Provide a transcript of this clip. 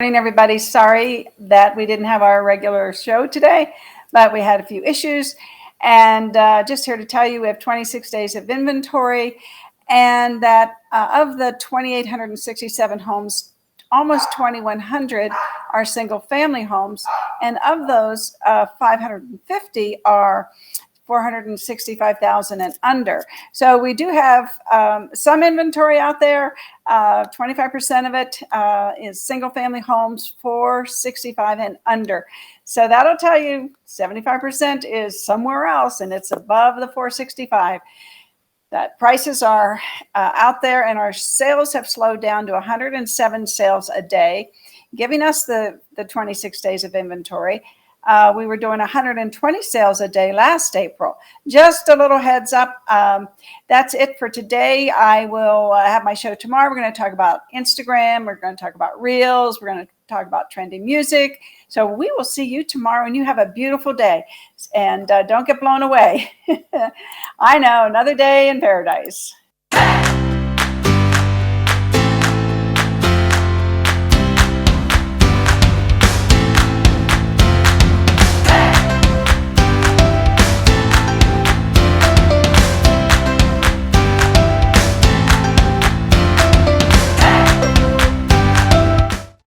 Morning, everybody. Sorry that we didn't have our regular show today, but we had a few issues. And just here to tell you, we have 26 days of inventory, and that of the 2,867 homes, almost 2,100 are single-family homes, and of those, 550 are 465,000 and under. So we do have some inventory out there. 25% of it is single family homes, 465 and under. So that'll tell you 75% is somewhere else, and it's above the 465. That prices are out there, and our sales have slowed down to 107 sales a day, giving us the 26 days of inventory. We were doing 120 sales a day last April. Just a little heads up. That's it for today. I will have my show tomorrow. We're going to talk about Instagram. We're going to talk about Reels. We're going to talk about trending music. So we will see you tomorrow, and you have a beautiful day. And don't get blown away. I know, another day in paradise.